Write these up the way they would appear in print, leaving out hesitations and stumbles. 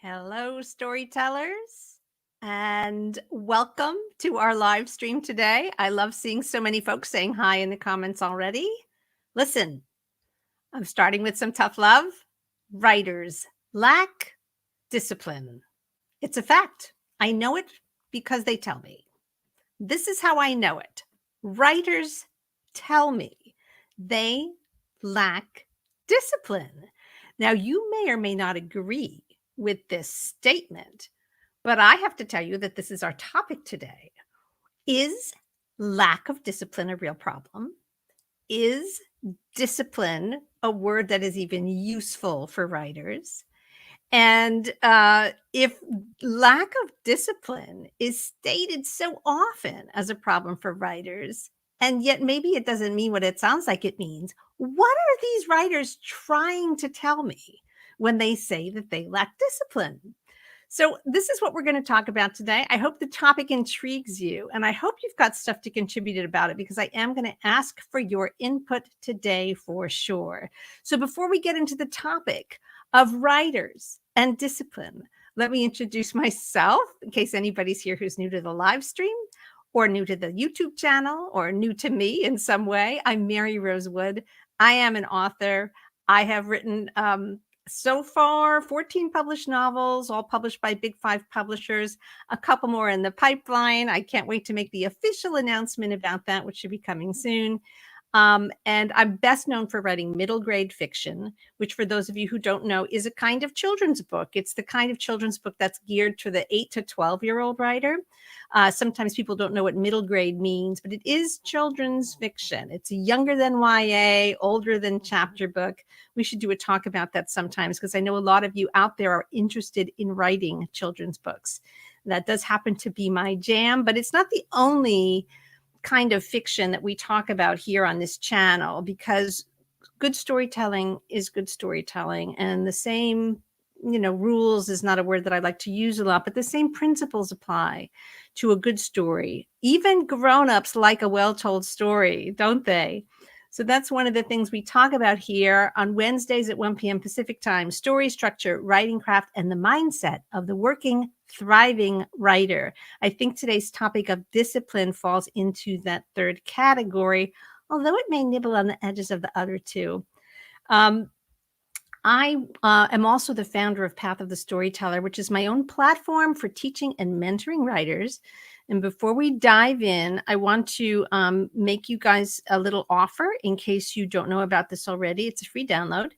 Hello, storytellers, and welcome to our live stream today. I love seeing so many folks saying hi in the comments already. Listen, I'm starting with some tough love. Writers lack discipline. It's a fact. I know it because they tell me. This is how I know it. Writers tell me they lack discipline. Now, you may or may not agree with this statement, but I have to tell you that this is our topic today. Is lack of discipline a real problem? Is discipline a word that is even useful for writers? And if lack of discipline is stated so often as a problem for writers, and yet maybe it doesn't mean what it sounds like it means, what are these writers trying to tell me when they say that they lack discipline? So, this is what we're going to talk about today. I hope the topic intrigues you, and I hope you've got stuff to contribute about it because I am going to ask for your input today for sure. So, before we get into the topic of writers and discipline, let me introduce myself in case anybody's here who's new to the live stream or new to the YouTube channel or new to me in some way. I'm Mary Rosewood. I am an author. I have written so far 14 published novels, all published by Big Five publishers, a couple more in the pipeline. I can't wait to make the official announcement about that, which should be coming soon. And I'm best known for writing middle grade fiction, which for those of you who don't know is a kind of children's book. It's the kind of children's book that's geared to the 8 to 12-year-old writer. Sometimes people don't know what middle grade means, but it is children's fiction. It's younger than YA, older than chapter book. We should do a talk about that sometimes because I know a lot of you out there are interested in writing children's books. That does happen to be my jam, but it's not the only kind of fiction that we talk about here on this channel, because good storytelling is good storytelling, and the same rules is not a word that I like to use a lot, but the same principles apply to a good story. Even grown-ups like a well-told story, don't they? So that's one of the things we talk about here on Wednesdays at 1 p.m. Pacific time: story structure, writing craft, and the mindset of the working, thriving writer. I think today's topic of discipline falls into that third category, although it may nibble on the edges of the other two. I am also the founder of Path of the Storyteller, which is my own platform for teaching and mentoring writers. And before we dive in, I want to make you guys a little offer in case you don't know about this already. It's a free download.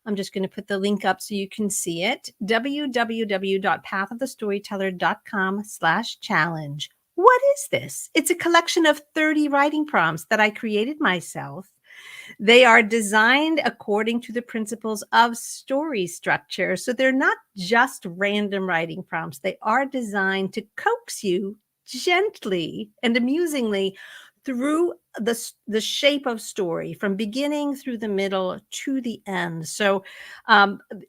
I'm just going to put the link up so you can see it. www.pathofthestoryteller.com/challenge. What is this? It's a collection of 30 writing prompts that I created myself. They are designed according to the principles of story structure. So they're not just random writing prompts. They are designed to coax you gently and amusingly through the shape of story, from beginning through the middle to the end. So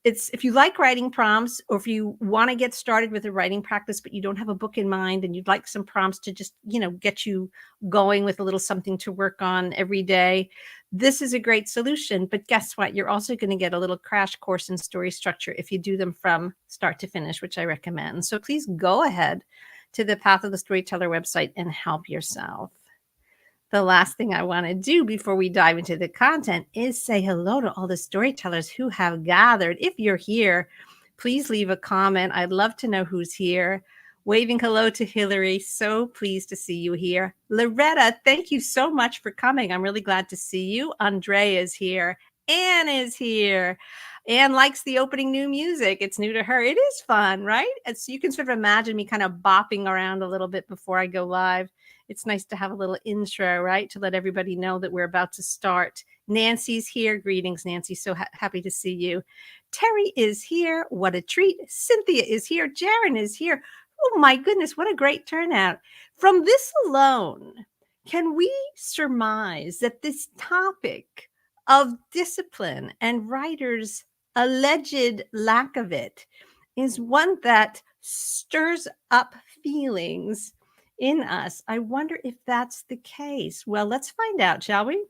it's, if you like writing prompts, or if you want to get started with a writing practice but you don't have a book in mind and you'd like some prompts to just get you going with a little something to work on every day, this is a great solution. But guess what? You're also going to get a little crash course in story structure if you do them from start to finish, which I recommend. So please go ahead to the Path of the Storyteller website and help yourself. The last thing I want to do before we dive into the content is say hello to all the storytellers who have gathered. If you're here, please leave a comment. I'd love to know who's here. Waving hello to Hillary. So pleased to see you here. Loretta, thank you so much for coming. I'm really glad to see you. Andrea is here. Anne is here. Anne likes the opening new music. It's new to her. It is fun, right? And so you can sort of imagine me kind of bopping around a little bit before I go live. It's nice to have a little intro, right? To let everybody know that we're about to start. Nancy's here. Greetings, Nancy. So happy to see you. Terry is here. What a treat. Cynthia is here. Jaren is here. Oh my goodness, what a great turnout. From this alone, can we surmise that this topic of discipline and writers' alleged lack of it is one that stirs up feelings in us? I wonder if that's the case. Well, let's find out, shall we?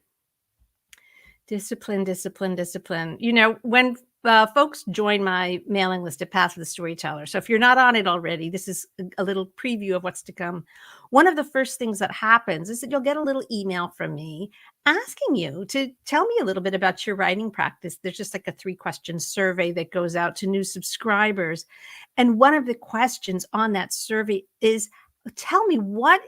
Discipline, discipline, discipline. When folks join my mailing list at Path of the Storyteller. So if you're not on it already, this is a little preview of what's to come. One of the first things that happens is that you'll get a little email from me asking you to tell me a little bit about your writing practice. There's just like a 3-question survey that goes out to new subscribers. And one of the questions on that survey is, tell me what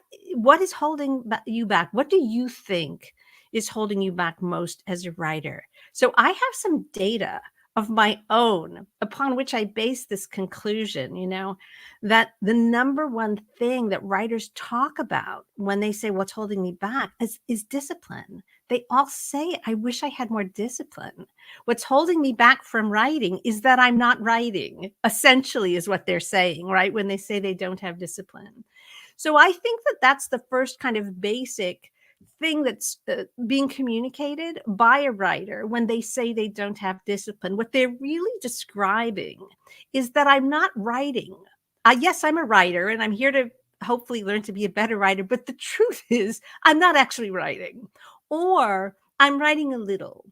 is holding you back? What do you think is holding you back most as a writer? So I have some data of my own upon which I base this conclusion, that the number one thing that writers talk about when they say what's holding me back is discipline. They all say it. I wish I had more discipline. What's holding me back from writing is that I'm not writing, essentially, is what they're saying, right? When they say they don't have discipline. So I think that that's the first kind of basic thing that's being communicated by a writer when they say they don't have discipline. What they're really describing is that I'm not writing. Yes, I'm a writer and I'm here to hopefully learn to be a better writer. But the truth is, I'm not actually writing, or I'm writing a little.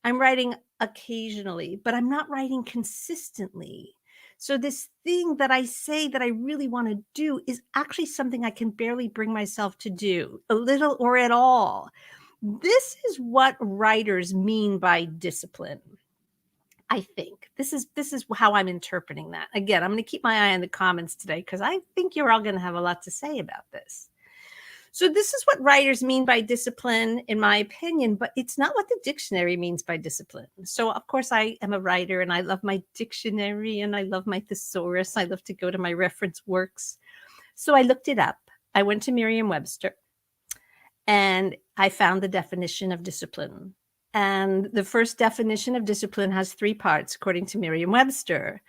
I'm writing occasionally, but I'm not writing consistently. So this thing that I say that I really want to do is actually something I can barely bring myself to do, a little or at all. This is what writers mean by discipline. I think this is how I'm interpreting that. Again, I'm going to keep my eye on the comments today because I think you're all going to have a lot to say about this. So this is what writers mean by discipline, in my opinion, but it's not what the dictionary means by discipline. So of course I am a writer and I love my dictionary and I love my thesaurus. I love to go to my reference works. So I looked it up. I went to Merriam-Webster and I found the definition of discipline. And the first definition of discipline has 3 parts, according to Merriam-Webster.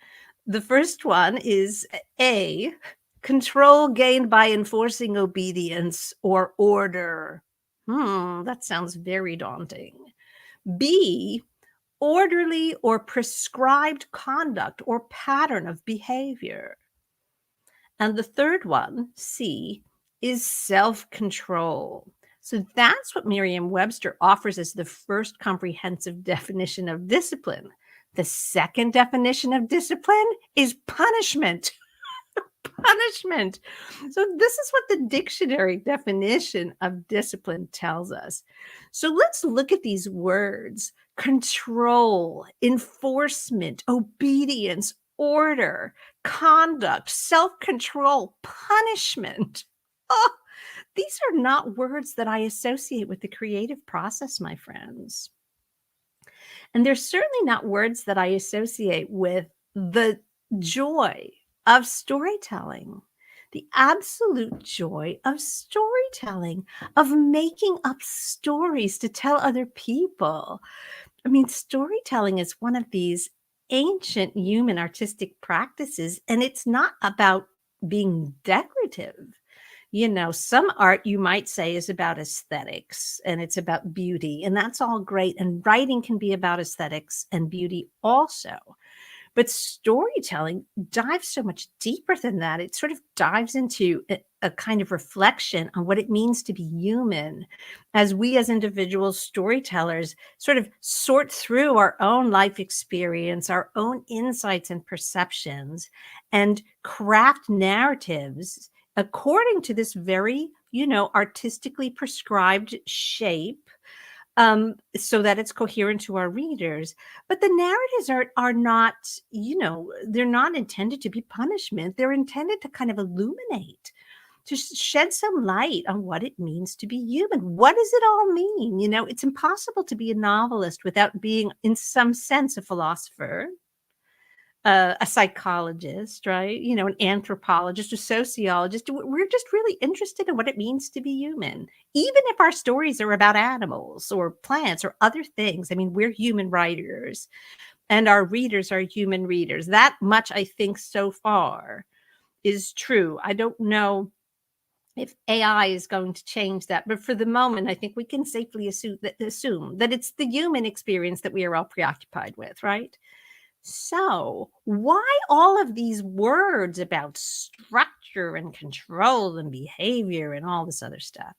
The first one is A, control gained by enforcing obedience or order. That sounds very daunting. B, orderly or prescribed conduct or pattern of behavior. And the third one, C, is self-control. So that's what Merriam-Webster offers as the first comprehensive definition of discipline. The second definition of discipline is punishment. Punishment. So this is what the dictionary definition of discipline tells us. So let's look at these words: control, enforcement, obedience, order, conduct, self-control, punishment. Oh, these are not words that I associate with the creative process, my friends. And they're certainly not words that I associate with the joy of storytelling, the absolute joy of storytelling, of making up stories to tell other people. I mean, storytelling is one of these ancient human artistic practices, and it's not about being decorative. Some art you might say is about aesthetics and it's about beauty, and that's all great. And writing can be about aesthetics and beauty also. But storytelling dives so much deeper than that. It sort of dives into a kind of reflection on what it means to be human as we as individual storytellers sort of sort through our own life experience, our own insights and perceptions, and craft narratives according to this very, artistically prescribed shape, so that it's coherent to our readers. But the narratives are not, they're not intended to be punishment. They're intended to kind of illuminate, to shed some light on what it means to be human. What does it all mean? It's impossible to be a novelist without being, in some sense, a philosopher, a psychologist, right? An anthropologist, a sociologist. We're just really interested in what it means to be human, even if our stories are about animals or plants or other things. I mean, we're human writers and our readers are human readers. That much, I think, so far is true. I don't know if AI is going to change that, but for the moment, I think we can safely assume that it's the human experience that we are all preoccupied with, right? So why all of these words about structure and control and behavior and all this other stuff?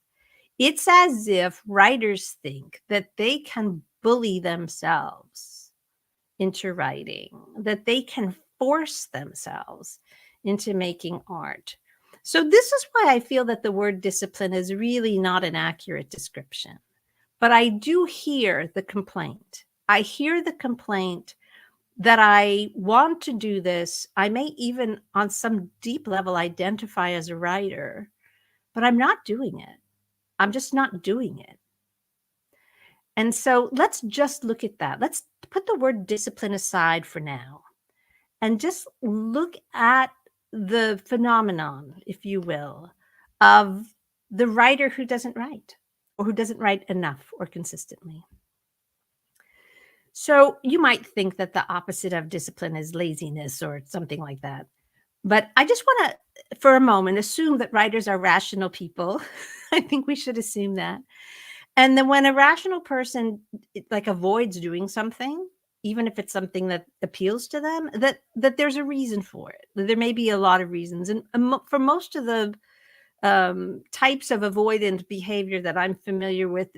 It's as if writers think that they can bully themselves into writing, that they can force themselves into making art. So this is why I feel that the word discipline is really not an accurate description. But I do hear the complaint. I hear the complaint that I want to do this. I may even on some deep level identify as a writer, but I'm not doing it. I'm just not doing it. And so let's just look at that. Let's put the word discipline aside for now and just look at the phenomenon, if you will, of the writer who doesn't write or who doesn't write enough or consistently. So you might think that the opposite of discipline is laziness or something like that. But I just want to, for a moment, assume that writers are rational people. I think we should assume that. And then when a rational person like avoids doing something, even if it's something that appeals to them, that there's a reason for it. There may be a lot of reasons. And for most of the types of avoidant behavior that I'm familiar with,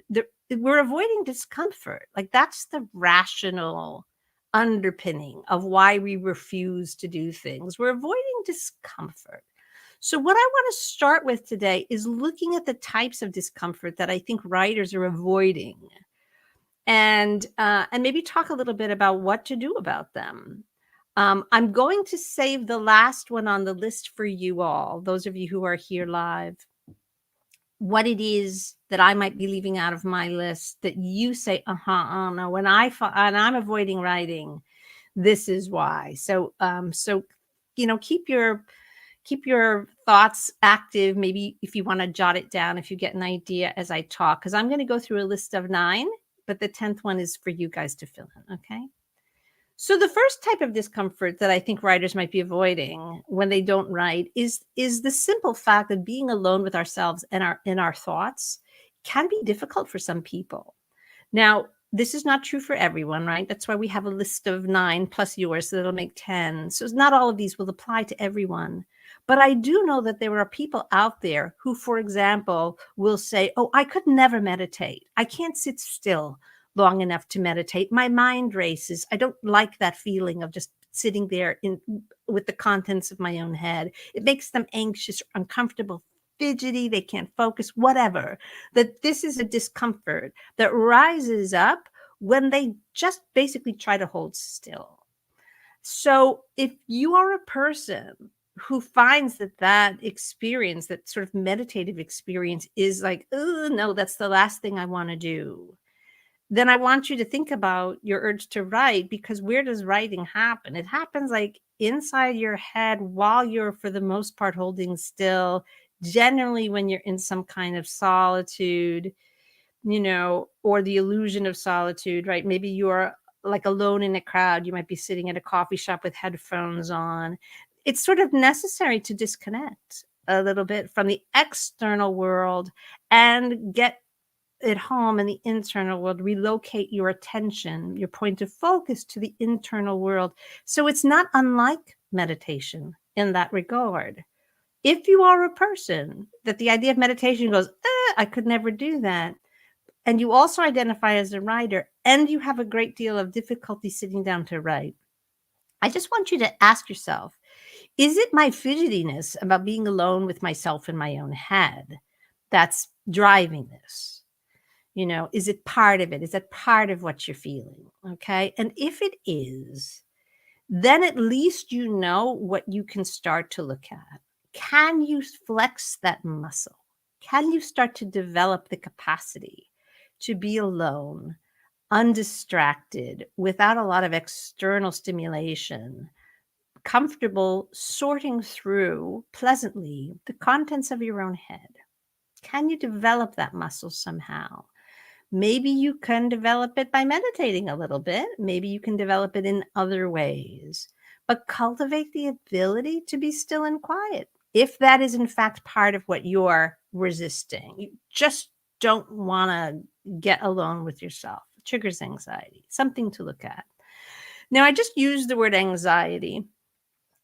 we're avoiding discomfort. Like that's the rational underpinning of why we refuse to do things. We're avoiding discomfort. So what I want to start with today is looking at the types of discomfort that I think writers are avoiding, and maybe talk a little bit about what to do about them. I'm going to save the last one on the list for you all, those of you who are here live, what it is that I might be leaving out of my list that you say, no, when I'm avoiding writing, this is why. So, keep your thoughts active. Maybe if you want to jot it down, if you get an idea as I talk, because I'm going to go through a list of 9, but the 10th one is for you guys to fill in. Okay. So the first type of discomfort that I think writers might be avoiding when they don't write is the simple fact that being alone with ourselves and our thoughts can be difficult for some people. Now, this is not true for everyone, right? That's why we have a list of 9 plus yours, so that'll make 10. So not all of these will apply to everyone. But I do know that there are people out there who, for example, will say, oh, I could never meditate. I can't sit still long enough to meditate. My mind races. I don't like that feeling of just sitting there with the contents of my own head. It makes them anxious, uncomfortable, fidgety. They can't focus, whatever. That this is a discomfort that rises up when they just basically try to hold still. So if you are a person who finds that experience, that sort of meditative experience is like, oh, no, that's the last thing I want to do, then I want you to think about your urge to write, because where does writing happen? It happens like inside your head while you're, for the most part, holding still, generally when you're in some kind of solitude, or the illusion of solitude, right? Maybe you're like alone in a crowd. You might be sitting at a coffee shop with headphones on. It's sort of necessary to disconnect a little bit from the external world and get at home in the internal world, relocate your attention, your point of focus to the internal world. So it's not unlike meditation in that regard. If you are a person that the idea of meditation goes, I could never do that, and you also identify as a writer and you have a great deal of difficulty sitting down to write, I just want you to ask yourself, is it my fidgetiness about being alone with myself in my own head that's driving this? Is it part of it? Is that part of what you're feeling? Okay. And if it is, then at least you know what you can start to look at. Can you flex that muscle? Can you start to develop the capacity to be alone, undistracted, without a lot of external stimulation, comfortable sorting through pleasantly the contents of your own head? Can you develop that muscle somehow? Maybe you can develop it by meditating a little bit. Maybe you can develop it in other ways, but cultivate the ability to be still and quiet. If that is in fact part of what you're resisting, you just don't want to get alone with yourself. It triggers anxiety, something to look at. Now, I just used the word anxiety,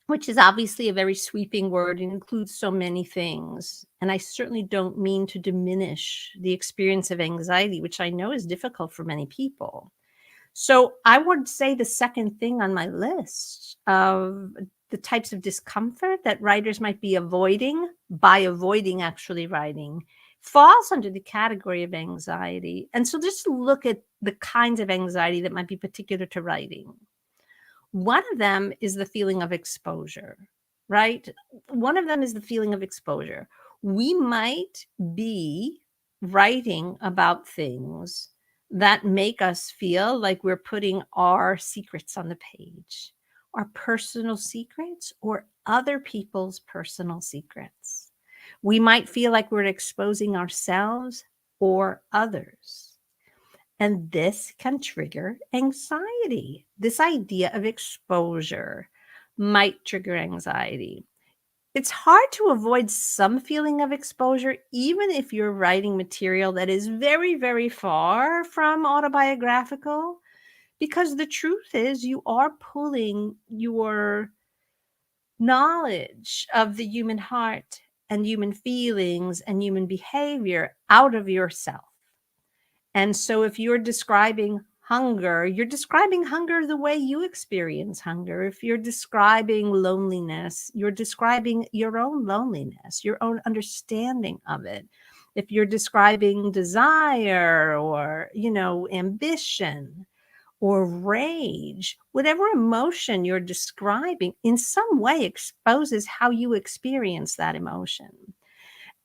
which is obviously a very sweeping word and includes so many things. And I certainly don't mean to diminish the experience of anxiety, which I know is difficult for many people. So I would say the second thing on my list of the types of discomfort that writers might be avoiding by avoiding actually writing falls under the category of anxiety. And so just look at the kinds of anxiety that might be particular to writing. One of them is the feeling of exposure, right? One of them is the feeling of exposure. We might be writing about things that make us feel like we're putting our secrets on the page, our personal secrets or other people's personal secrets. We might feel like we're exposing ourselves or others. And this can trigger anxiety. This idea of exposure might trigger anxiety. It's hard to avoid some feeling of exposure, even if you're writing material that is very, very far from autobiographical, because the truth is you are pulling your knowledge of the human heart and human feelings and human behavior out of yourself. And so if you're describing hunger, you're describing hunger the way you experience hunger. If you're describing loneliness, you're describing your own loneliness, your own understanding of it. If you're describing desire or, ambition or rage, whatever emotion you're describing in some way exposes how you experience that emotion.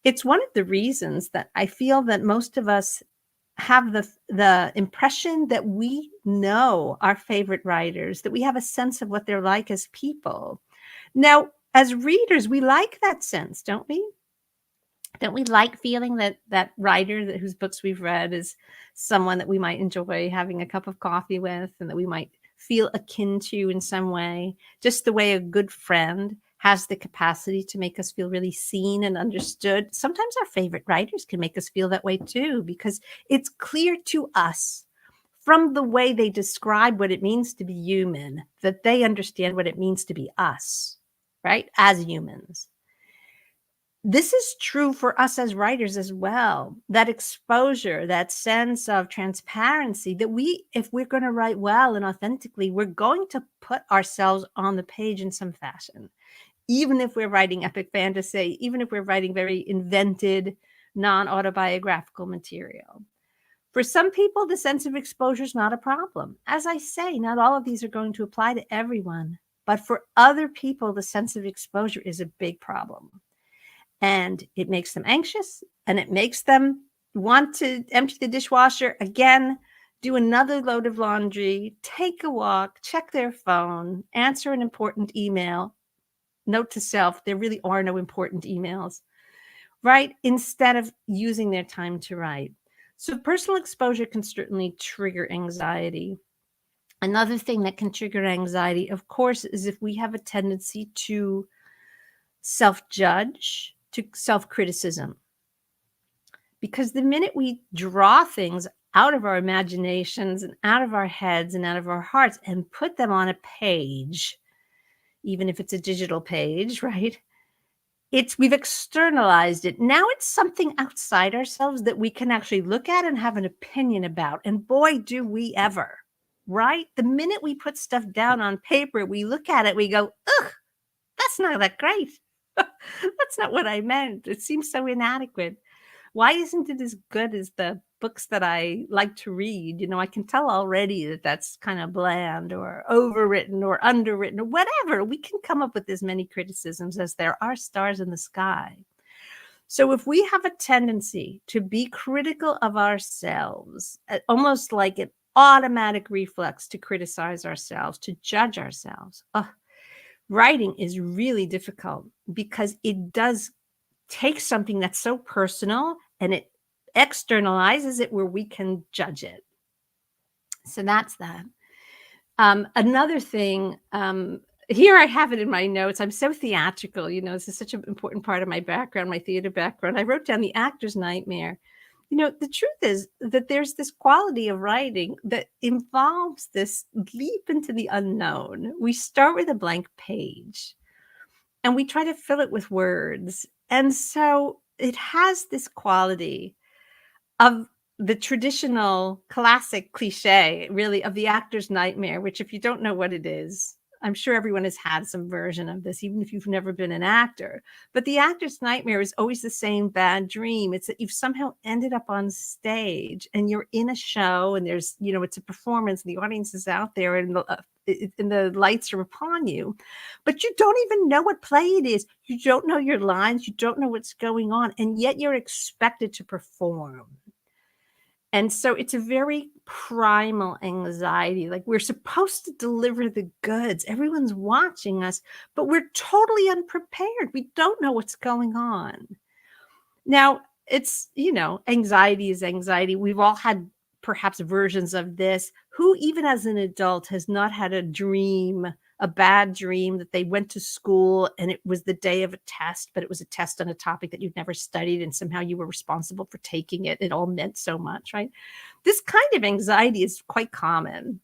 It's one of the reasons that I feel that most of us have the impression that we know our favorite writers, that we have a sense of what they're like as people. Now, as readers, we like that sense, don't we? Don't we like feeling that writer whose books we've read is someone that we might enjoy having a cup of coffee with and that we might feel akin to in some way, just the way a good friend has the capacity to make us feel really seen and understood. Sometimes our favorite writers can make us feel that way too, because it's clear to us from the way they describe what it means to be human that they understand what it means to be us, right? As humans. This is true for us as writers as well. That exposure, that sense of transparency that if we're going to write well and authentically, we're going to put ourselves on the page in some fashion. Even if we're writing epic fantasy, even if we're writing very invented, non-autobiographical material. For some people, the sense of exposure is not a problem. As I say, not all of these are going to apply to everyone, but for other people, the sense of exposure is a big problem. And it makes them anxious and it makes them want to empty the dishwasher again, do another load of laundry, take a walk, check their phone, answer an important email. Note to self, there really are no important emails, right? Instead of using their time to write. So personal exposure can certainly trigger anxiety. Another thing that can trigger anxiety, of course, is if we have a tendency to self-judge, to self-criticism. Because the minute we draw things out of our imaginations and out of our heads and out of our hearts and put them on a page, even if it's a digital page, right? We've externalized it. Now it's something outside ourselves that we can actually look at and have an opinion about. And boy, do we ever, right? The minute we put stuff down on paper, we look at it, we go, ugh, that's not that great. That's not what I meant. It seems so inadequate. Why isn't it as good as the books that I like to read? I can tell already that that's kind of bland or overwritten or underwritten or whatever. We can come up with as many criticisms as there are stars in the sky. So if we have a tendency to be critical of ourselves, almost like an automatic reflex to criticize ourselves, to judge ourselves, writing is really difficult because it does take something that's so personal and it externalizes it where we can judge it. So that's that. Another thing, here I have it in my notes. I'm so theatrical, this is such an important part of my background, my theater background. I wrote down the actor's nightmare. The truth is that there's this quality of writing that involves this leap into the unknown. We start with a blank page and we try to fill it with words. And so it has this quality of the traditional classic cliche really of the actor's nightmare, which if you don't know what it is, I'm sure everyone has had some version of this, even if you've never been an actor. But the actor's nightmare is always the same bad dream. It's that you've somehow ended up on stage and you're in a show and there's, it's a performance and the audience is out there and the lights are upon you, but you don't even know what play it is. You don't know your lines. You don't know what's going on. And yet you're expected to perform. And so it's a very primal anxiety. Like we're supposed to deliver the goods. Everyone's watching us, but we're totally unprepared. We don't know what's going on. Now, it's, anxiety is anxiety. We've all had perhaps versions of this. Who, even as an adult, has not had a bad dream that they went to school and it was the day of a test, but it was a test on a topic that you'd never studied and somehow you were responsible for taking it. It all meant so much, right? This kind of anxiety is quite common.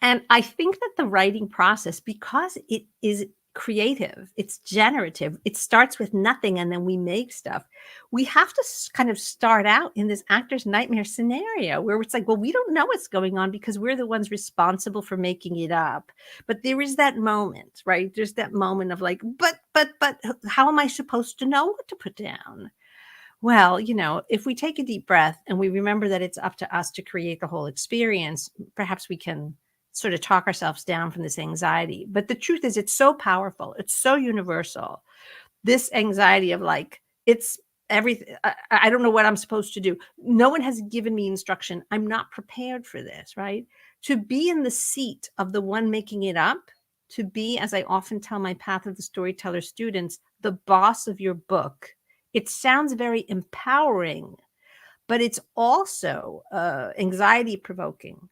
And I think that the writing process, because it is creative, it's generative, it starts with nothing and then we make stuff. We have to kind of start out in this actor's nightmare scenario where it's like, well, we don't know what's going on because we're the ones responsible for making it up. But there is that moment, right? There's that moment of like, but how am I supposed to know what to put down? Well, if we take a deep breath and we remember that it's up to us to create the whole experience, perhaps we can sort of talk ourselves down from this anxiety. But the truth is, it's so powerful. It's so universal. This anxiety of like, it's everything. I don't know what I'm supposed to do. No one has given me instruction. I'm not prepared for this, right? To be in the seat of the one making it up, to be, as I often tell my Path of the Storyteller students, the boss of your book. It sounds very empowering, but it's also anxiety provoking.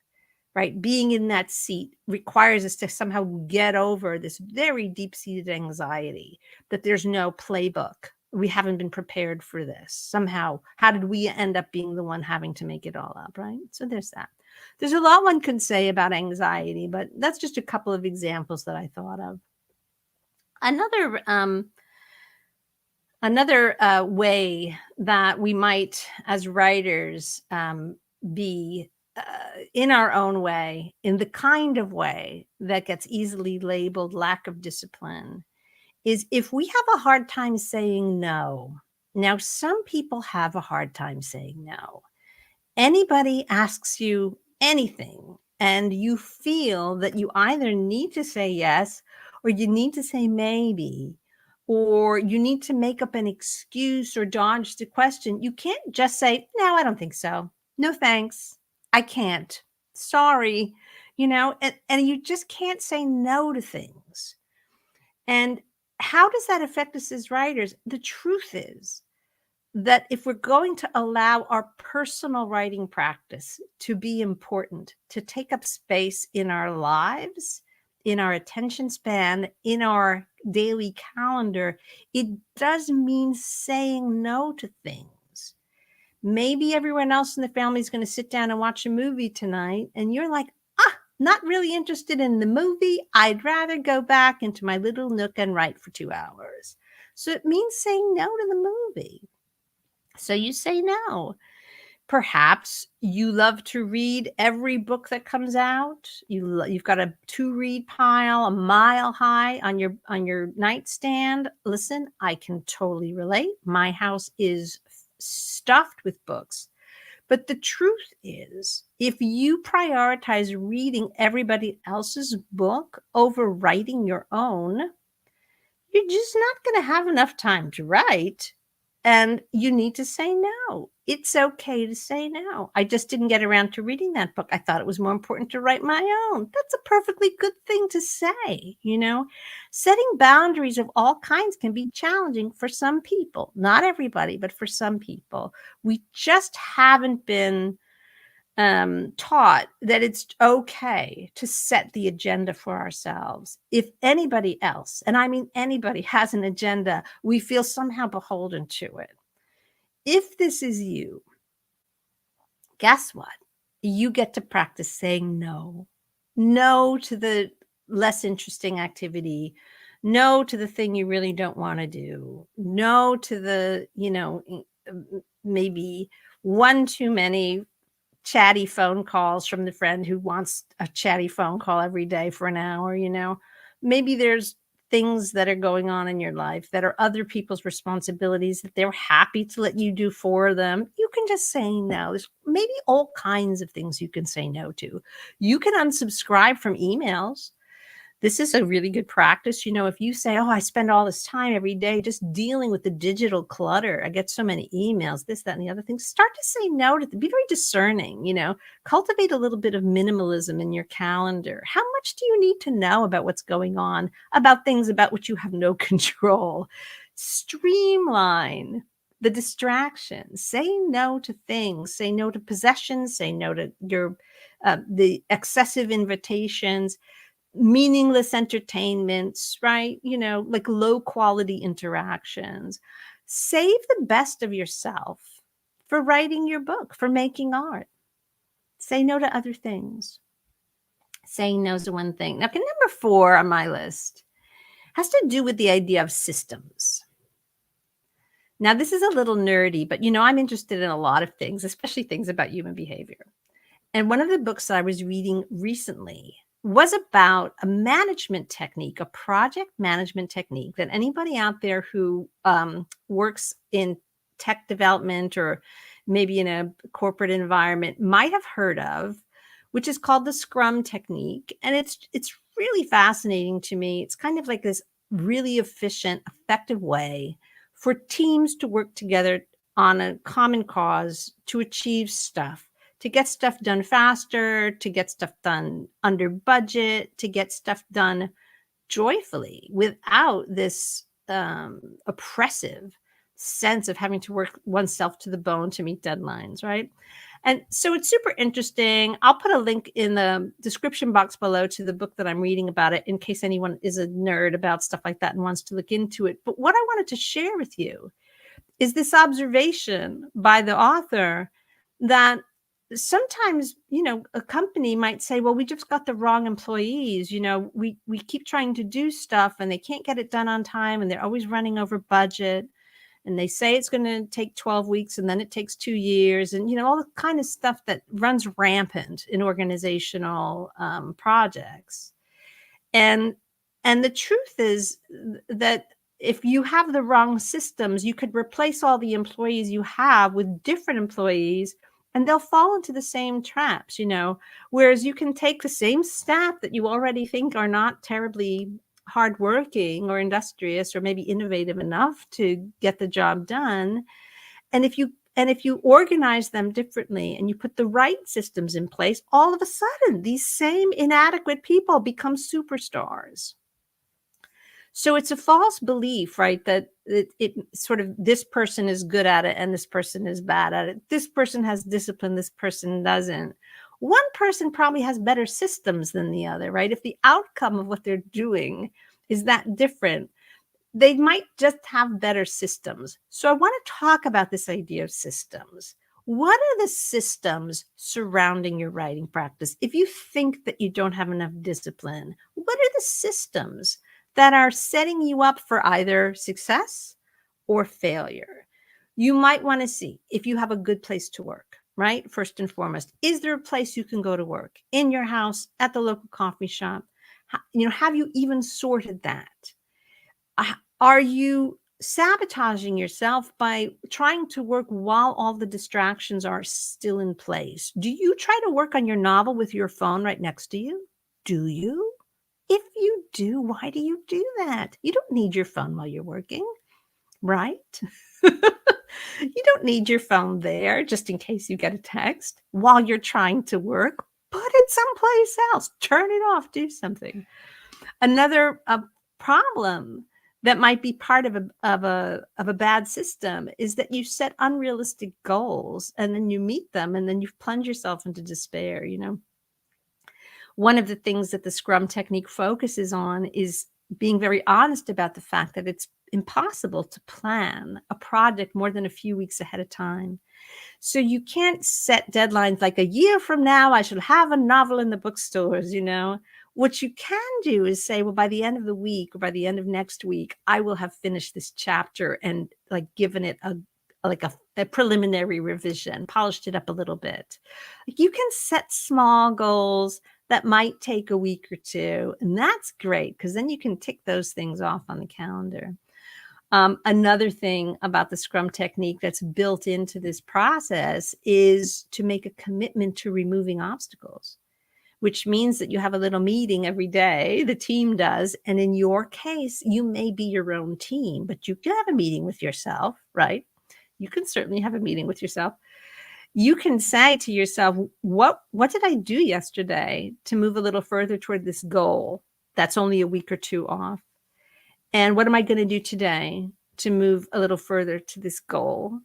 Right? Being in that seat requires us to somehow get over this very deep-seated anxiety that there's no playbook. We haven't been prepared for this. Somehow, how did we end up being the one having to make it all up, right? So there's that. There's a lot one could say about anxiety, but that's just a couple of examples that I thought of. Another way that we might, as writers, be in our own way, in the kind of way that gets easily labeled lack of discipline, is if we have a hard time saying no. Now, some people have a hard time saying no. Anybody asks you anything, and you feel that you either need to say yes, or you need to say maybe, or you need to make up an excuse or dodge the question. You can't just say, no, I don't think so. No, thanks. I can't. Sorry. And you just can't say no to things. And how does that affect us as writers? The truth is that if we're going to allow our personal writing practice to be important, to take up space in our lives, in our attention span, in our daily calendar, it does mean saying no to things. Maybe everyone else in the family is going to sit down and watch a movie tonight, and you're like, not really interested in the movie. I'd rather go back into my little nook and write for 2 hours. So it means saying no to the movie. So you say no. Perhaps you love to read every book that comes out. You've got a to-read pile a mile high on your nightstand. Listen, I can totally relate. My house is stuffed with books. But the truth is, if you prioritize reading everybody else's book over writing your own, you're just not going to have enough time to write. And you need to say no. It's okay to say no. I just didn't get around to reading that book. I thought it was more important to write my own. That's a perfectly good thing to say, Setting boundaries of all kinds can be challenging for some people. Not everybody, but for some people. We just haven't been taught that it's okay to set the agenda for ourselves. If anybody else, and I mean anybody, has an agenda, we feel somehow beholden to it. If this is you, guess what? You get to practice saying no. No to the less interesting activity. No to the thing you really don't want to do. No to the, maybe one too many chatty phone calls from the friend who wants a chatty phone call every day for an hour, Maybe there's things that are going on in your life that are other people's responsibilities that they're happy to let you do for them. You can just say no. There's maybe all kinds of things you can say no to. You can unsubscribe from emails. This is a really good practice. If you say, oh, I spend all this time every day just dealing with the digital clutter, I get so many emails, this, that, and the other thing. Start to say no to be very discerning, cultivate a little bit of minimalism in your calendar. How much do you need to know about what's going on, about things about which you have no control? Streamline the distractions. Say no to things. Say no to possessions. Say no to the excessive invitations, meaningless entertainments, right? Like low quality interactions. Save the best of yourself for writing your book, for making art. Say no to other things. Saying no to one thing. Now, number 4 on my list has to do with the idea of systems. Now, this is a little nerdy, but I'm interested in a lot of things, especially things about human behavior. And one of the books that I was reading recently was about a management technique, a project management technique that anybody out there who works in tech development or maybe in a corporate environment might have heard of, which is called the Scrum technique. And it's really fascinating to me. It's kind of like this really efficient, effective way for teams to work together on a common cause to achieve stuff, to get stuff done faster, to get stuff done under budget, to get stuff done joyfully without this oppressive sense of having to work oneself to the bone to meet deadlines, right? And so it's super interesting. I'll put a link in the description box below to the book that I'm reading about it in case anyone is a nerd about stuff like that and wants to look into it. But what I wanted to share with you is this observation by the author that sometimes, a company might say, well, we just got the wrong employees. We keep trying to do stuff and they can't get it done on time and they're always running over budget. And they say it's going to take 12 weeks and then it takes 2 years and, all the kind of stuff that runs rampant in organizational projects. And the truth is that if you have the wrong systems, you could replace all the employees you have with different employees and they'll fall into the same traps, whereas you can take the same staff that you already think are not terribly hardworking or industrious or maybe innovative enough to get the job done. And if you organize them differently and you put the right systems in place, all of a sudden these same inadequate people become superstars. So it's a false belief, right? That it sort of, this person is good at it and this person is bad at it. This person has discipline, this person doesn't. One person probably has better systems than the other, right? If the outcome of what they're doing is that different, they might just have better systems. So I want to talk about this idea of systems. What are the systems surrounding your writing practice? If you think that you don't have enough discipline, what are the systems that are setting you up for either success or failure? You might want to see if you have a good place to work, right? First and foremost, is there a place you can go to work in your house, at the local coffee shop? Have you even sorted that? Are you sabotaging yourself by trying to work while all the distractions are still in place? Do you try to work on your novel with your phone right next to you? Do you? If you do, why do you do that? You don't need your phone while you're working, right? You don't need your phone there just in case you get a text while you're trying to work. Put it someplace else. Turn it off. Do something. Another problem that might be part of a bad system is that you set unrealistic goals and then you meet them and then you plunge yourself into despair. One of the things that the Scrum technique focuses on is being very honest about the fact that it's impossible to plan a project more than a few weeks ahead of time. So you can't set deadlines like a year from now, I should have a novel in the bookstores, What you can do is say, well, by the end of the week or by the end of next week, I will have finished this chapter and like given it a like a preliminary revision, polished it up a little bit. Like you can set small goals that might take a week or two, and that's great because then you can tick those things off on the calendar. Another thing about the Scrum technique that's built into this process is to make a commitment to removing obstacles, which means that you have a little meeting every day, the team does. And in your case, you may be your own team, but you can have a meeting with yourself, right? You can certainly have a meeting with yourself. You can say to yourself, what did I do yesterday to move a little further toward this goal that's only a week or two off? And what am I going to do today to move a little further to this goal?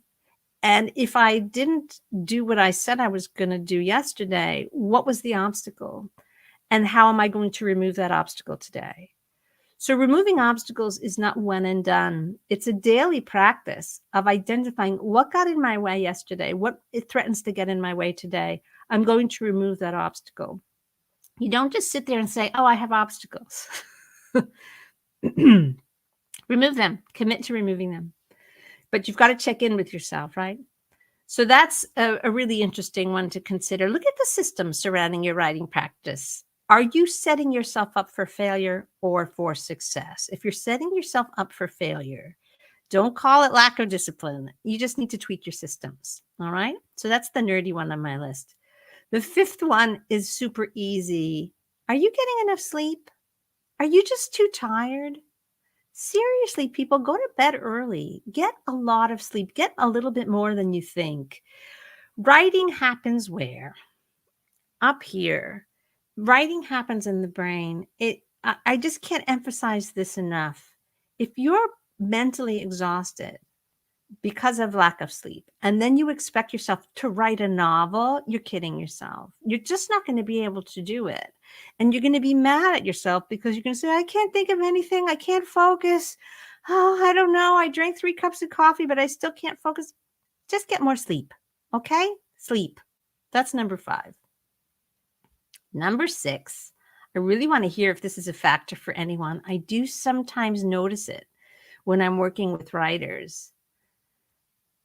And if I didn't do what I said I was going to do yesterday, what was the obstacle? And how am I going to remove that obstacle today? So removing obstacles is not one and done. It's a daily practice of identifying what got in my way yesterday, what it threatens to get in my way today. I'm going to remove that obstacle. You don't just sit there and say, oh, I have obstacles. Remove them, commit to removing them. But you've got to check in with yourself, right? So that's a really interesting one to consider. Look at the systems surrounding your writing practice. Are you setting yourself up for failure or for success? If you're setting yourself up for failure, don't call it lack of discipline. You just need to tweak your systems, all right? So that's the nerdy one on my list. The fifth one is super easy. Are you getting enough sleep? Are you just too tired? Seriously, people, go to bed early. Get a lot of sleep. Get a little bit more than you think. Writing happens where? Up here. Writing happens in the brain. I just can't emphasize this enough. If you're mentally exhausted because of lack of sleep, and then you expect yourself to write a novel, you're kidding yourself. You're just not going to be able to do it. And you're going to be mad at yourself because you're going to say, I can't think of anything. I can't focus. Oh, I don't know. I drank 3 cups of coffee, but I still can't focus. Just get more sleep. Okay? Sleep. That's number 5. Number 6, I really want to hear if this is a factor for anyone. I do sometimes notice it when I'm working with writers.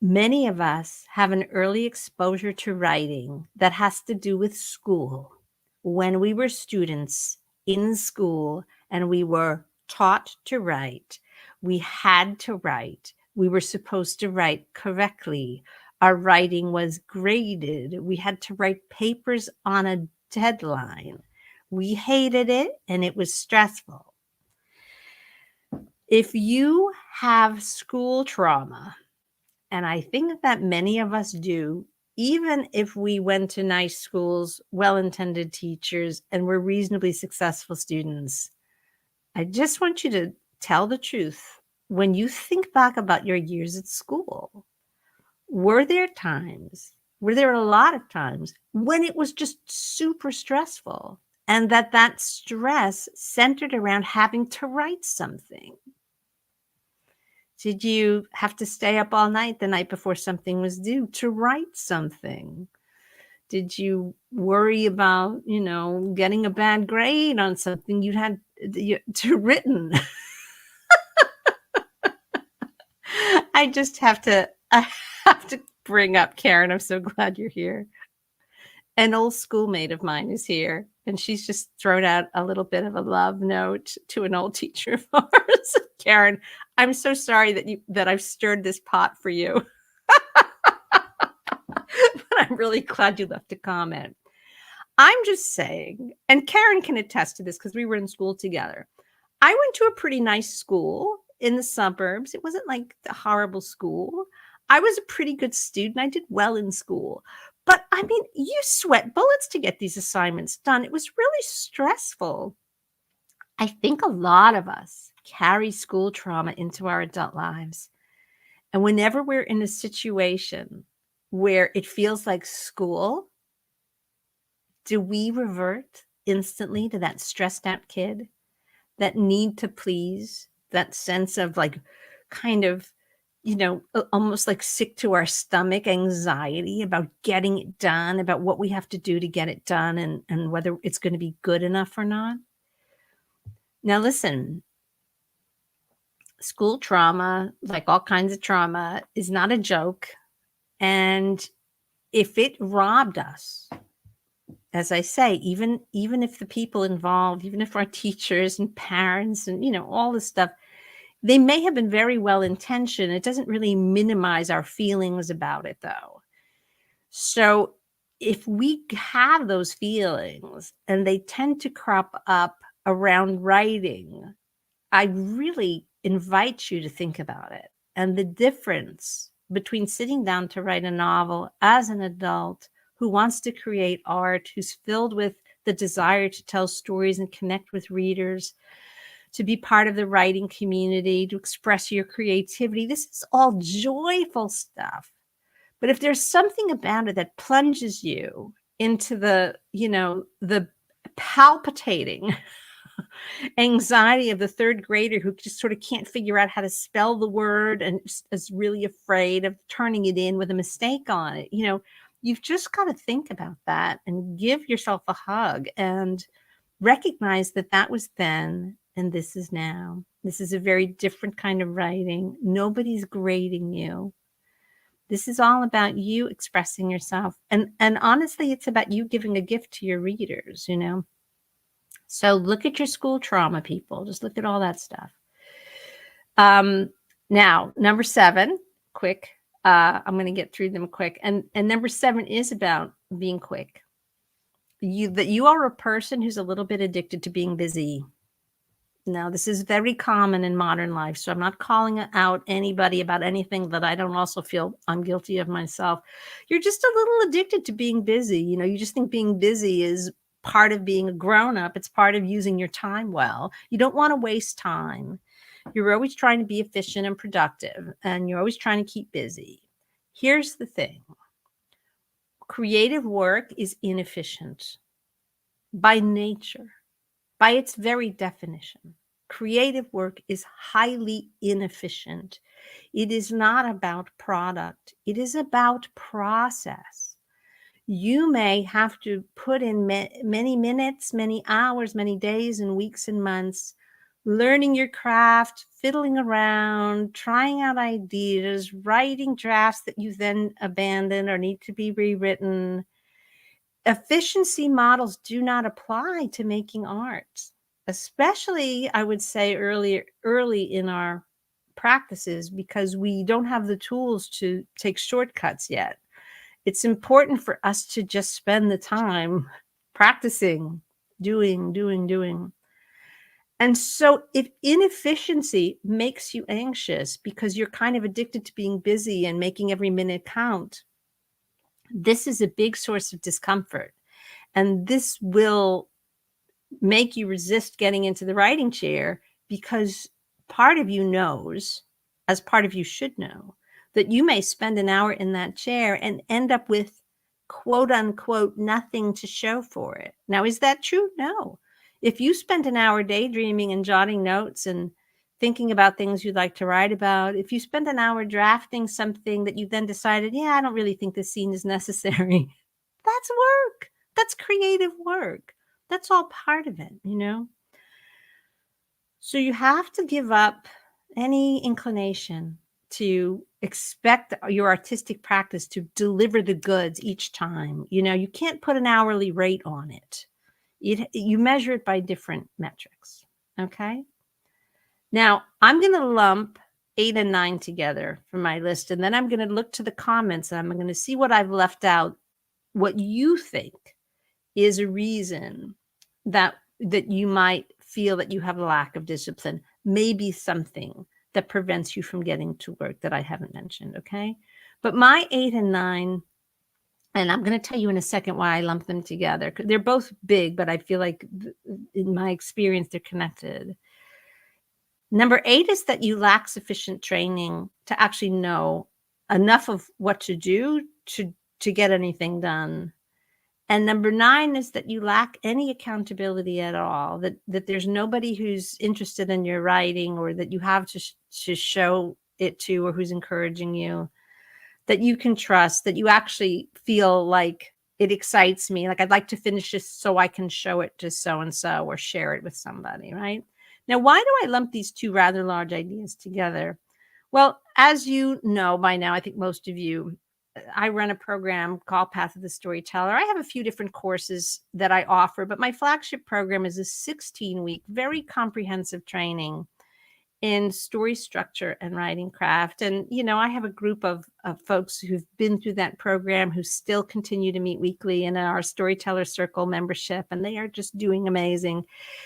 Many of us have an early exposure to writing that has to do with school. When we were students in school and we were taught to write, we had to write. We were supposed to write correctly. Our writing was graded. We had to write papers on a deadline. We hated it and it was stressful. If you have school trauma, and I think that many of us do, even if we went to nice schools, well-intended teachers, and were reasonably successful students, I just want you to tell the truth. When you think back about your years at school, were there a lot of times when it was just super stressful and that stress centered around having to write something? Did you have to stay up all night the night before something was due to write something? Did you worry about, getting a bad grade on something you had to written? I have to bring up Karen. I'm so glad you're here. An old schoolmate of mine is here, and she's just thrown out a little bit of a love note to an old teacher of ours. Karen, I'm so sorry that I've stirred this pot for you. But I'm really glad you left a comment. I'm just saying, and Karen can attest to this because we were in school together. I went to a pretty nice school in the suburbs. It wasn't like the horrible school. I was a pretty good student. I did well in school. But I mean, you sweat bullets to get these assignments done. It was really stressful. I think a lot of us carry school trauma into our adult lives. And whenever we're in a situation where it feels like school, do we revert instantly to that stressed out kid, that need to please, that sense of like kind of, almost like sick to our stomach anxiety about getting it done, about what we have to do to get it done and whether it's going to be good enough or not? Now, listen, School trauma, like all kinds of trauma, is not a joke. And if it robbed us, as I say, even if the people involved, even if our teachers and parents and, all this stuff, they may have been very well intentioned. It doesn't really minimize our feelings about it, though. So if we have those feelings and they tend to crop up around writing, I really invite you to think about it and the difference between sitting down to write a novel as an adult who wants to create art, who's filled with the desire to tell stories and connect with readers, to be part of the writing community, to express your creativity. This is all joyful stuff. But if there's something about it that plunges you into the palpitating anxiety of the third grader who just sort of can't figure out how to spell the word and is really afraid of turning it in with a mistake on it, you've just got to think about that and give yourself a hug and recognize that that was then and this is now. This is a very different kind of writing. Nobody's grading you. This is all about you expressing yourself. And honestly, it's about you giving a gift to your readers, So look at your school trauma, people. Just look at all that stuff. Now, number 7, quick. I'm going to get through them quick. And number 7 is about being quick. You are a person who's a little bit addicted to being busy. Now, this is very common in modern life, so I'm not calling out anybody about anything that I don't also feel I'm guilty of myself. You're just a little addicted to being busy. You just think being busy is part of being a grown-up. It's part of using your time well. You don't want to waste time. You're always trying to be efficient and productive, and you're always trying to keep busy. Here's the thing. Creative work is inefficient by nature. By its very definition, creative work is highly inefficient. It is not about product. It is about process. You may have to put in many minutes, many hours, many days and weeks and months learning your craft, fiddling around, trying out ideas, writing drafts that you then abandon or need to be rewritten. Efficiency models do not apply to making art, especially, I would say, early in our practices, because we don't have the tools to take shortcuts yet. It's important for us to just spend the time practicing, doing. And so if inefficiency makes you anxious because you're kind of addicted to being busy and making every minute count, this is a big source of discomfort. And this will make you resist getting into the writing chair because part of you knows, as part of you should know, that you may spend an hour in that chair and end up with quote unquote nothing to show for it. Now, is that true? No. If you spend an hour daydreaming and jotting notes and thinking about things you'd like to write about, if you spend an hour drafting something that you then decided, I don't really think this scene is necessary, that's work. That's creative work. That's all part of it, So you have to give up any inclination to expect your artistic practice to deliver the goods each time. You can't put an hourly rate on it. You measure it by different metrics. Okay. Now I'm going to lump 8 and 9 together for my list. And then I'm going to look to the comments and I'm going to see what I've left out, what you think is a reason that you might feel that you have a lack of discipline, maybe something that prevents you from getting to work that I haven't mentioned, okay? But my 8 and 9, and I'm going to tell you in a second why I lump them together. They're both big, but I feel like in my experience, they're connected. Number 8 is that you lack sufficient training to actually know enough of what to do to get anything done. And number 9 is that you lack any accountability at all, that there's nobody who's interested in your writing or that you have to show it to or who's encouraging you, that you can trust, that you actually feel like it excites me. Like I'd like to finish this so I can show it to so-and-so or share it with somebody, right? Now, why do I lump these two rather large ideas together? Well, as you know by now, I think most of you, I run a program called Path of the Storyteller. I have a few different courses that I offer, but my flagship program is a 16-week, very comprehensive training in story structure and writing craft. And, I have a group of folks who've been through that program who still continue to meet weekly in our Storyteller Circle membership, and they are just doing amazing.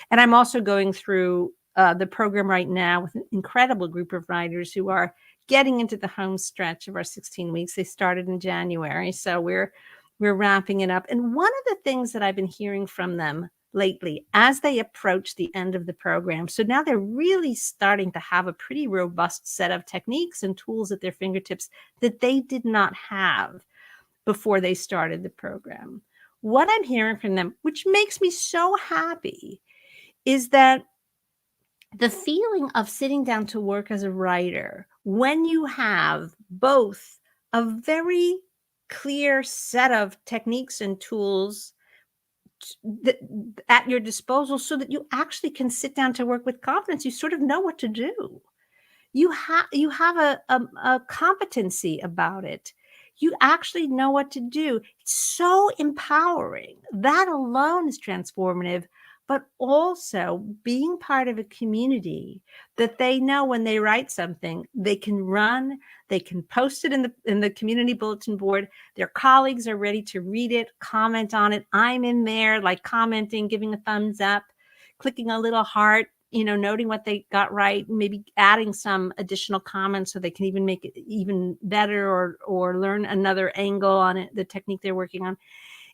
And I'm also going through the program right now with an incredible group of writers who are getting into the home stretch of our 16 weeks. They started in January, so we're wrapping it up. And one of the things that I've been hearing from them lately as they approach the end of the program. So now they're really starting to have a pretty robust set of techniques and tools at their fingertips that they did not have before they started the program. What I'm hearing from them, which makes me so happy, is that the feeling of sitting down to work as a writer, when you have both a very clear set of techniques and tools at your disposal so that you actually can sit down to work with confidence. You sort of know what to do. You have a competency about it. You actually know what to do. It's so empowering. That alone is transformative, but also being part of a community that they know when they write something, they can run, they can post it in the community bulletin board. Their colleagues are ready to read it, comment on it. I'm in there, like commenting, giving a thumbs up, clicking a little heart, noting what they got right, maybe adding some additional comments so they can even make it even better or learn another angle on it, the technique they're working on.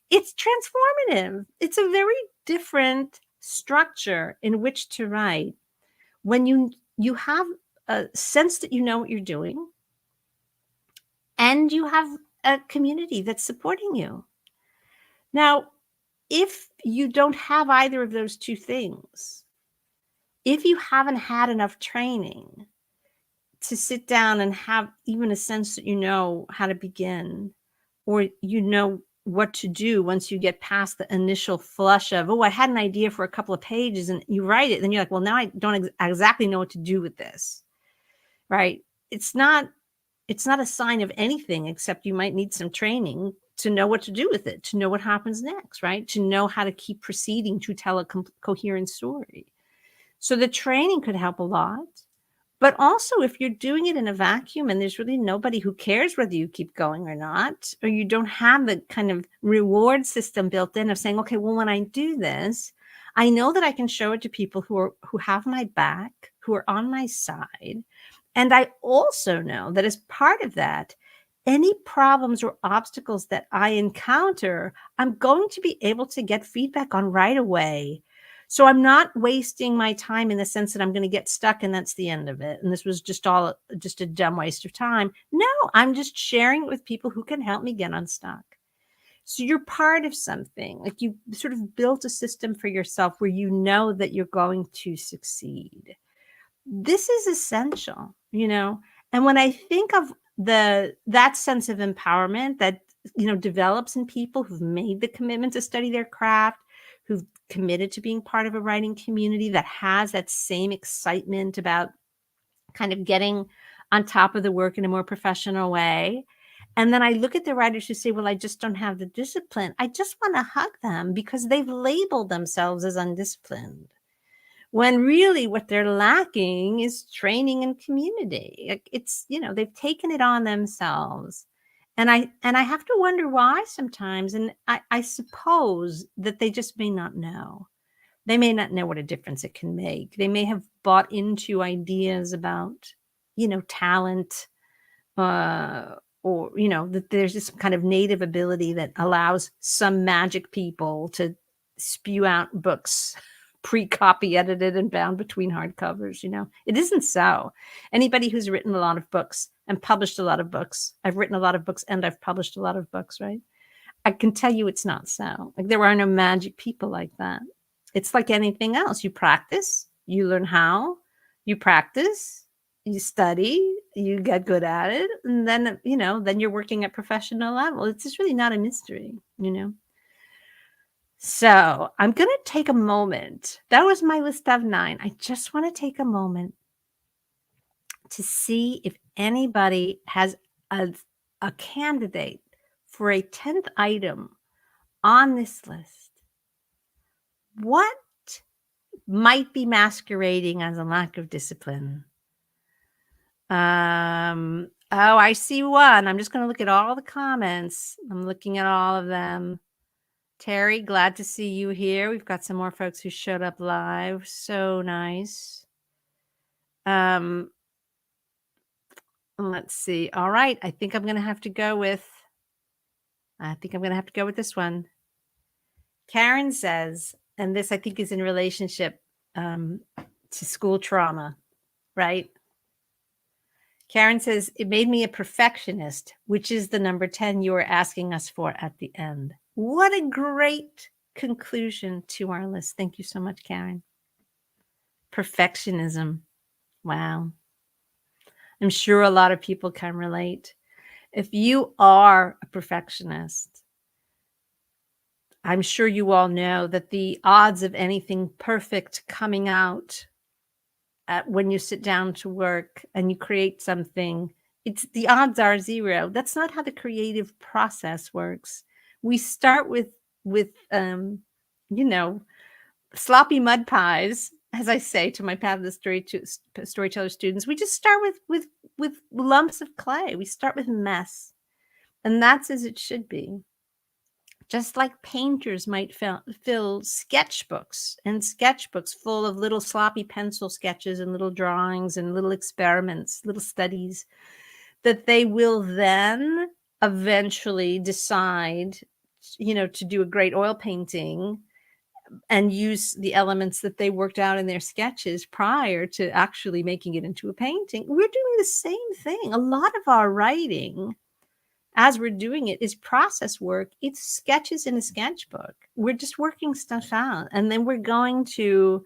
It's transformative. It's a very different structure in which to write when you have a sense that you know what you're doing and you have a community that's supporting you. Now, if you don't have either of those two things, if you haven't had enough training to sit down and have even a sense that you know how to begin, or you know what to do once you get past the initial flush of, oh, I had an idea for a couple of pages, and you write it, then you're like, well, now I don't exactly know what to do with this, right? It's not a sign of anything except you might need some training to know what to do with it, to know what happens next, right? To know how to keep proceeding to tell a coherent story. So the training could help a lot. But also, if you're doing it in a vacuum and there's really nobody who cares whether you keep going or not, or you don't have the kind of reward system built in of saying, okay, well, when I do this, I know that I can show it to people who have my back, who are on my side. And I also know that as part of that, any problems or obstacles that I encounter, I'm going to be able to get feedback on right away. So I'm not wasting my time in the sense that I'm going to get stuck and that's the end of it. And this was just a dumb waste of time. No, I'm just sharing it with people who can help me get unstuck. So you're part of something, like you sort of built a system for yourself where you know that you're going to succeed. This is essential, And when I think of that sense of empowerment that, develops in people who've made the commitment to study their craft, who've committed to being part of a writing community that has that same excitement about kind of getting on top of the work in a more professional way. And then I look at the writers who say, well, I just don't have the discipline. I just want to hug them because they've labeled themselves as undisciplined, when really what they're lacking is training and community. It's, they've taken it on themselves. And I have to wonder why sometimes. And I suppose that they just may not know. They may not know what a difference it can make. They may have bought into ideas about, talent, or, that there's this kind of native ability that allows some magic people to spew out books pre-copy edited and bound between hardcovers. It isn't so. Anybody who's written a lot of books and published a lot of books, I've written a lot of books and I've published a lot of books, right? I can tell you it's not so. Like, there are no magic people like that. It's like anything else. You practice, you learn how, you practice, you study, you get good at it, and then, then you're working at professional level. It's just really not a mystery. So I'm going to take a moment. That was my list of 9. I just want to take a moment to see if anybody has a, a candidate for a 10th item on this list. What might be masquerading as a lack of discipline? Oh, I see one. I'm just going to look at all the comments. I'm looking at all of them. Terry, glad to see you here. We've got some more folks who showed up live. So nice. Let's see. All right. I think I'm going to have to go with this one. Karen says, and this I think is in relationship to school trauma, right? Karen says, it made me a perfectionist, which is the number 10 you were asking us for at the end. What a great conclusion to our list. Thank you so much, Karen. Perfectionism. Wow. I'm sure a lot of people can relate. If you are a perfectionist, I'm sure you all know that the odds of anything perfect coming out when you sit down to work and you create something, the odds are 0. That's not how the creative process works. We start with sloppy mud pies, as I say to my Path of the Storyteller students. We just start with lumps of clay. We start with mess, and that's as it should be. Just like painters might fill sketchbooks full of little sloppy pencil sketches and little drawings and little experiments, little studies, that they will then eventually decide, to do a great oil painting and use the elements that they worked out in their sketches prior to actually making it into a painting. We're doing the same thing. A lot of our writing, as we're doing it, is process work. It's sketches in a sketchbook. We're just working stuff out. And then we're going to,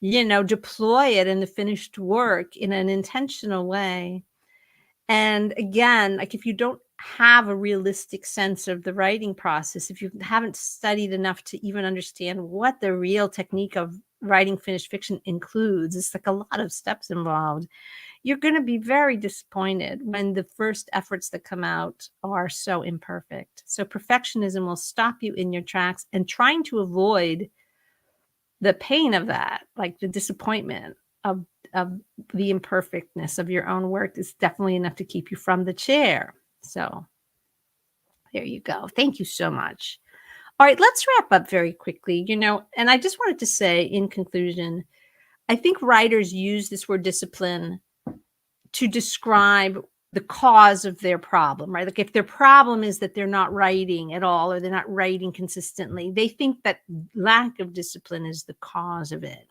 deploy it in the finished work in an intentional way. And again, like if you don't have a realistic sense of the writing process, if you haven't studied enough to even understand what the real technique of writing finished fiction includes, it's like a lot of steps involved. You're going to be very disappointed when the first efforts that come out are so imperfect. So perfectionism will stop you in your tracks, and trying to avoid the pain of that, like the disappointment of the imperfectness of your own work, is definitely enough to keep you from the chair. So there you go. Thank you so much. All right, let's wrap up very quickly, and I just wanted to say in conclusion, I think writers use this word discipline to describe the cause of their problem, right? Like if their problem is that they're not writing at all or they're not writing consistently, they think that lack of discipline is the cause of it.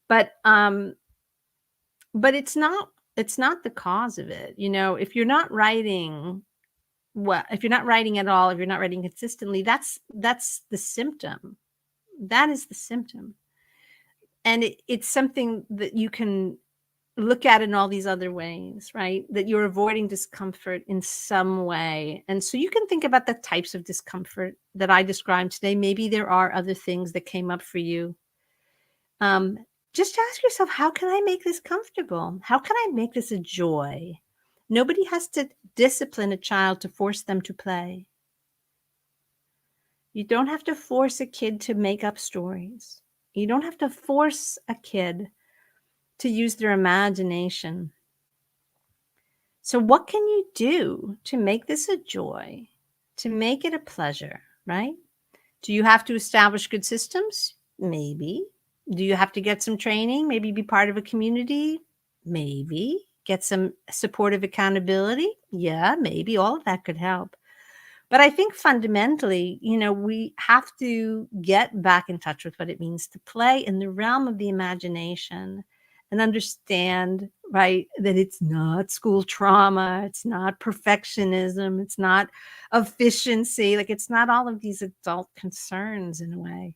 But it's not the cause of it. If you're not writing, if you're not writing at all, if you're not writing consistently, that's the symptom. That is the symptom. And it's something that you can look at in all these other ways, right? That you're avoiding discomfort in some way. And so you can think about the types of discomfort that I described today. Maybe there are other things that came up for you. Just ask yourself, how can I make this comfortable? How can I make this a joy? Nobody has to discipline a child to force them to play. You don't have to force a kid to make up stories. You don't have to force a kid to use their imagination. So what can you do to make this a joy, to make it a pleasure, right? Do you have to establish good systems? Maybe. Do you have to get some training? Maybe be part of a community? Maybe. Get some supportive accountability? Yeah, maybe. All of that could help. But I think fundamentally, we have to get back in touch with what it means to play in the realm of the imagination and understand, right, that it's not school trauma, it's not perfectionism, it's not efficiency, like it's not all of these adult concerns in a way.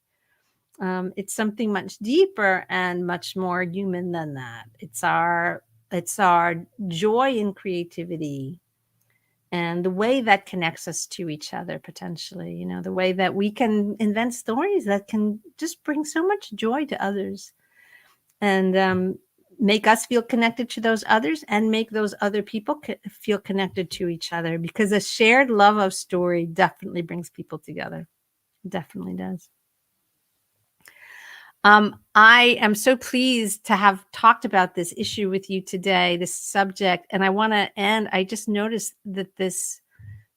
It's something much deeper and much more human than that. It's our joy in creativity and the way that connects us to each other potentially, you know, the way that we can invent stories that can just bring so much joy to others and make us feel connected to those others and make those other people feel connected to each other, because a shared love of story definitely brings people together. Definitely does. I am so pleased to have talked about this issue with you today, this subject, and I want to end. I just noticed that this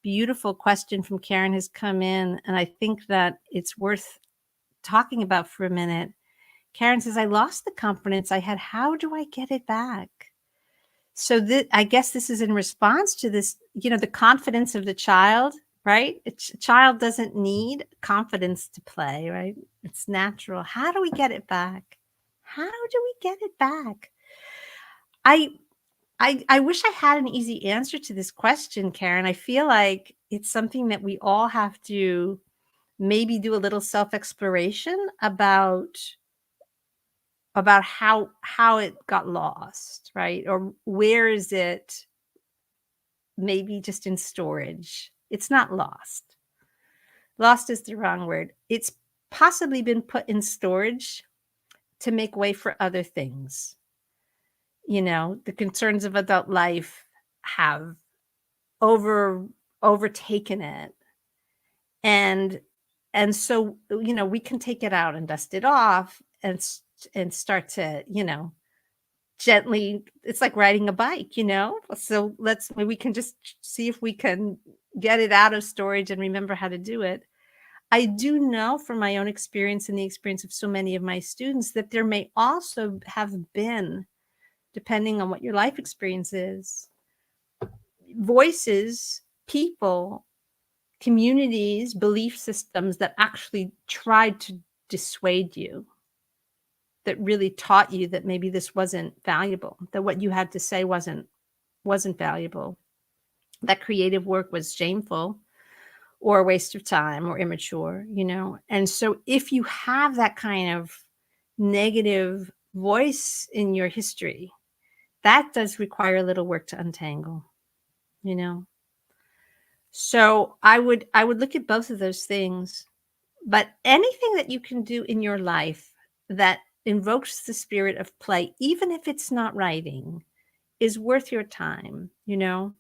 beautiful question from Karen has come in, and I think that it's worth talking about for a minute. Karen says, I lost the confidence I had. How do I get it back? So I guess this is in response to this, you know, the confidence of the child, right? A child doesn't need confidence to play, right? It's natural. How do we get it back? How do we get it back? I wish I had an easy answer to this question, Karen. I feel like it's something that we all have to maybe do a little self-exploration about how it got lost, right? Or where is it maybe just in storage? It's not lost. Lost is the wrong word. It's possibly been put in storage to make way for other things. You know, the concerns of adult life have overtaken it. And so, you know, we can take it out and dust it off and start to, you know, gently, it's like riding a bike, you know? So we can just see if we can get it out of storage and remember how to do it. I do know from my own experience and the experience of so many of my students that there may also have been, depending on what your life experience is, voices, people, communities, belief systems that actually tried to dissuade you, that really taught you that maybe this wasn't valuable, that what you had to say wasn't valuable, that creative work was shameful or a waste of time or immature, you know? And so if you have that kind of negative voice in your history, that does require a little work to untangle, you know? So I would look at both of those things, but anything that you can do in your life that invokes the spirit of play, even if it's not writing, is worth your time, you know?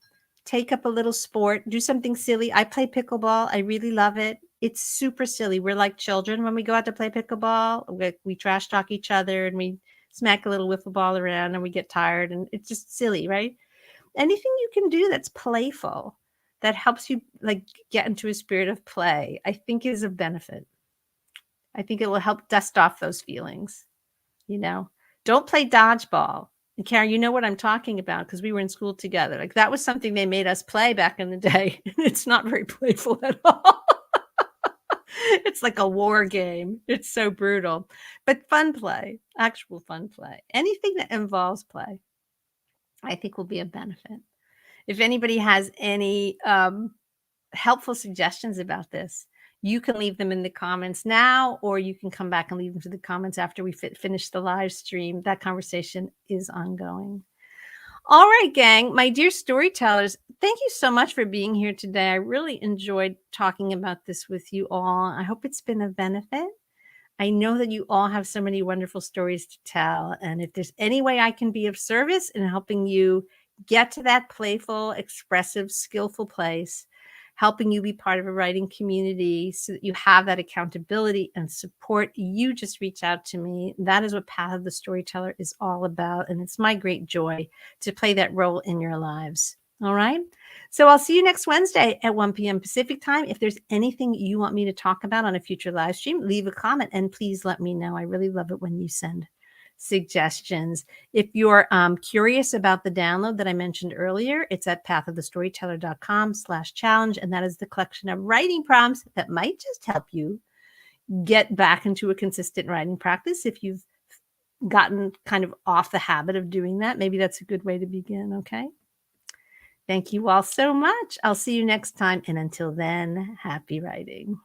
Take up a little sport, do something silly. I play pickleball. I really love it. It's super silly. We're like children when we go out to play pickleball. We trash talk each other and we smack a little wiffle ball around and we get tired and it's just silly, right? Anything you can do that's playful, that helps you like get into a spirit of play, I think is of benefit. I think it will help dust off those feelings, you know? Don't play dodgeball. And Karen, you know what I'm talking about because we were in school together. Like that was something they made us play back in the day. It's not very playful at all. It's like a war game. It's so brutal, but fun play, actual fun play. Anything that involves play, I think will be a benefit. If anybody has any helpful suggestions about this, you can leave them in the comments now, or you can come back and leave them to the comments after we finish the live stream. That conversation is ongoing. All right, gang, my dear storytellers, thank you so much for being here today. I really enjoyed talking about this with you all. I hope it's been of benefit. I know that you all have so many wonderful stories to tell. And if there's any way I can be of service in helping you get to that playful, expressive, skillful place, helping you be part of a writing community so that you have that accountability and support, you just reach out to me. That is what Path of the Storyteller is all about. And it's my great joy to play that role in your lives. All right. So I'll see you next Wednesday at 1 p.m. Pacific time. If there's anything you want me to talk about on a future live stream, leave a comment and please let me know. I really love it when you send suggestions. If you're curious about the download that I mentioned earlier, it's at pathofthestoryteller.com/challenge. And that is the collection of writing prompts that might just help you get back into a consistent writing practice. If you've gotten kind of off the habit of doing that, maybe that's a good way to begin. Okay. Thank you all so much. I'll see you next time. And until then, happy writing.